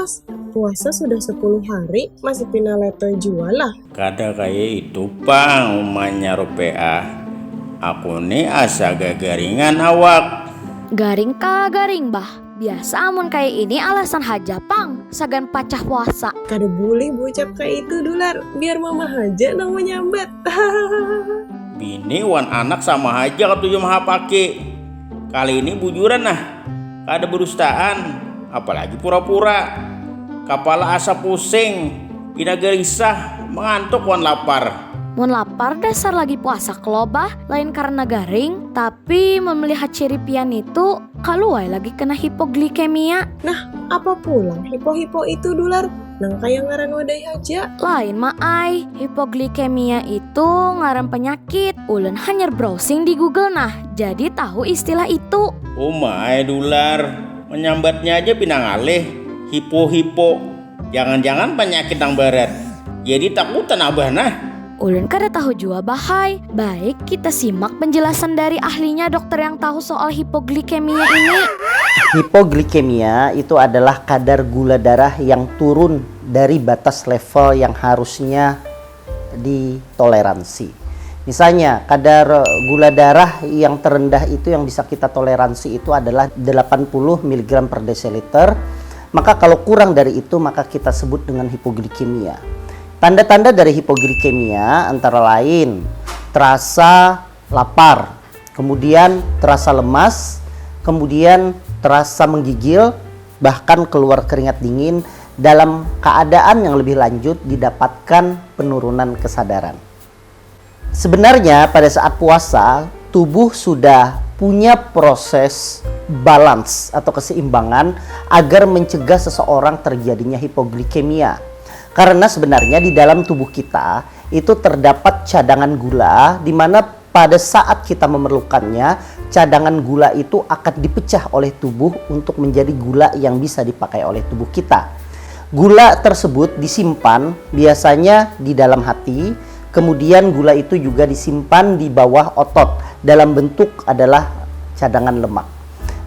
Mas, puasa sudah 10 hari masih pina leto jual lah. Kada kayak itu pang umanya rupiah. Aku nih asa gagaringan awak. Garing ka garing bah. Biasa amun kayak ini alasan haja pang sagan pacah puasa. Kada boleh bocap kayak itu Dular, biar mama haja nang menyambat. Bini wan anak sama aja ketujuh maha pake. Kali ini bujuran nah. Kada berustaan, apalagi pura-pura. Kepala asa pusing, pina gelisah, mengantuk wan lapar. Mun lapar dasar lagi puasa kelobah, lain karena garing, tapi melihat ciri pian itu kaluai lagi kena hipoglikemia. Nah, apa pulang hipo-hipo itu Dular? Nang kaya ngaran wadai haja. Lain maai, hipoglikemia itu ngaran penyakit. Ulun hanya browsing di Google nah, jadi tahu istilah itu. Oh my Dular, menyambatnya aja pinang alih. Hipo-hipo, jangan-jangan penyakit yang berat. Jadi takutan abah nah. Ulun kada tahu jua bahai. Baik kita simak penjelasan dari ahlinya dokter yang tahu soal hipoglikemia ini. Hipoglikemia itu adalah kadar gula darah yang turun dari batas level yang harusnya ditoleransi. Misalnya kadar gula darah yang terendah itu yang bisa kita toleransi itu adalah 80 mg per desiliter. Maka kalau kurang dari itu maka kita sebut dengan hipoglikemia. Tanda-tanda dari hipoglikemia antara lain terasa lapar, kemudian terasa lemas, kemudian terasa menggigil, bahkan keluar keringat dingin. Dalam keadaan yang lebih lanjut didapatkan penurunan kesadaran. Sebenarnya pada saat puasa tubuh sudah punya proses balance atau keseimbangan agar mencegah seseorang terjadinya hipoglikemia. Karena sebenarnya di dalam tubuh kita itu terdapat cadangan gula di mana pada saat kita memerlukannya cadangan gula itu akan dipecah oleh tubuh untuk menjadi gula yang bisa dipakai oleh tubuh kita. Gula tersebut disimpan biasanya di dalam hati, kemudian gula itu juga disimpan di bawah otot dalam bentuk adalah cadangan lemak.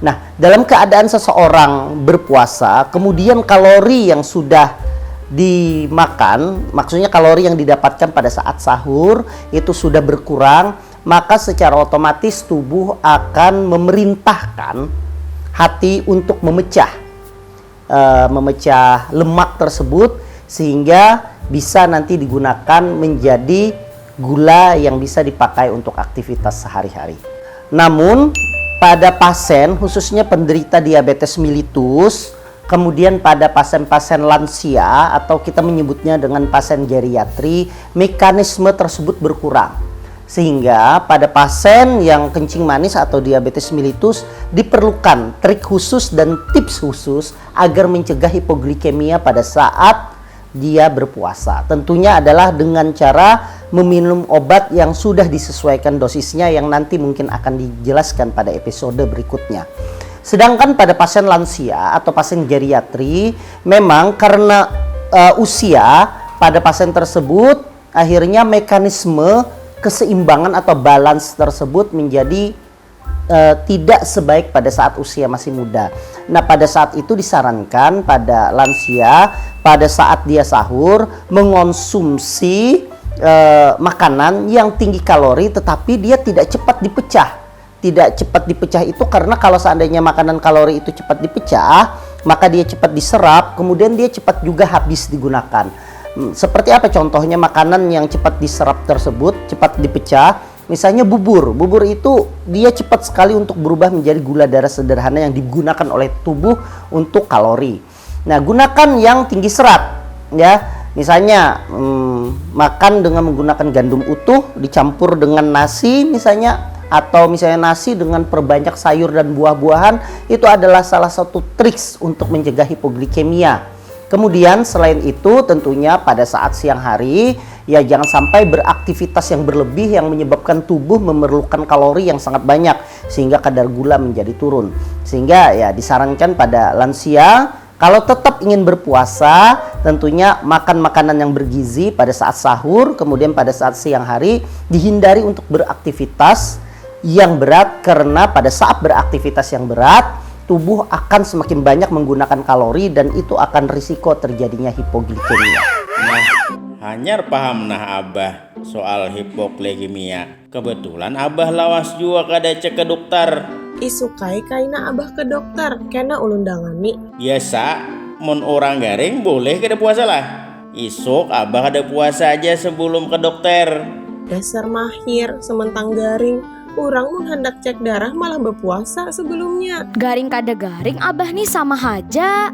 Nah, dalam keadaan seseorang berpuasa, kemudian kalori yang sudah dimakan, maksudnya kalori yang didapatkan pada saat sahur itu sudah berkurang, maka secara otomatis tubuh akan memerintahkan hati untuk memecah lemak tersebut sehingga bisa nanti digunakan menjadi gula yang bisa dipakai untuk aktivitas sehari-hari. Namun pada pasien khususnya penderita diabetes mellitus, kemudian pada pasien-pasien lansia atau kita menyebutnya dengan pasien geriatri, mekanisme tersebut berkurang. Sehingga pada pasien yang kencing manis atau diabetes mellitus diperlukan trik khusus dan tips khusus agar mencegah hipoglikemia pada saat dia berpuasa. Tentunya adalah dengan cara meminum obat yang sudah disesuaikan dosisnya yang nanti mungkin akan dijelaskan pada episode berikutnya. Sedangkan pada pasien lansia atau pasien geriatri, memang karena usia pada pasien tersebut, akhirnya mekanisme keseimbangan atau balance tersebut menjadi tidak sebaik pada saat usia masih muda. Nah, pada saat itu disarankan pada lansia, pada saat dia sahur, mengonsumsi makanan yang tinggi kalori tetapi dia tidak cepat dipecah. Tidak cepat dipecah itu karena kalau seandainya makanan kalori itu cepat dipecah, maka dia cepat diserap, kemudian dia cepat juga habis digunakan. Seperti apa contohnya makanan yang cepat diserap tersebut, cepat dipecah? Misalnya bubur. Bubur itu dia cepat sekali untuk berubah menjadi gula darah sederhana yang digunakan oleh tubuh untuk kalori. Nah, gunakan yang tinggi serat ya. Misalnya makan dengan menggunakan gandum utuh dicampur dengan nasi misalnya, atau misalnya nasi dengan perbanyak sayur dan buah-buahan, itu adalah salah satu triks untuk mencegah hipoglikemia. Kemudian selain itu tentunya pada saat siang hari ya jangan sampai beraktivitas yang berlebih yang menyebabkan tubuh memerlukan kalori yang sangat banyak sehingga kadar gula menjadi turun. Sehingga ya disarankan pada lansia kalau tetap ingin berpuasa tentunya makan makanan yang bergizi pada saat sahur, kemudian pada saat siang hari dihindari untuk beraktivitas yang berat karena pada saat beraktivitas yang berat tubuh akan semakin banyak menggunakan kalori dan itu akan risiko terjadinya hipoglikemia. Nah, hanyar paham nah Abah soal hipoglikemia. Kebetulan Abah lawas juga kada cek ke dokter. Isukai kaina abah ke dokter, kena ulun dangani. Biasa, mon orang garing boleh kada puasa lah. Isuk Abah kada puasa aja sebelum ke dokter. Dasar mahir, sementang garing. Orang mun hendak cek darah malah berpuasa sebelumnya. Garing kada garing abah nih sama aja.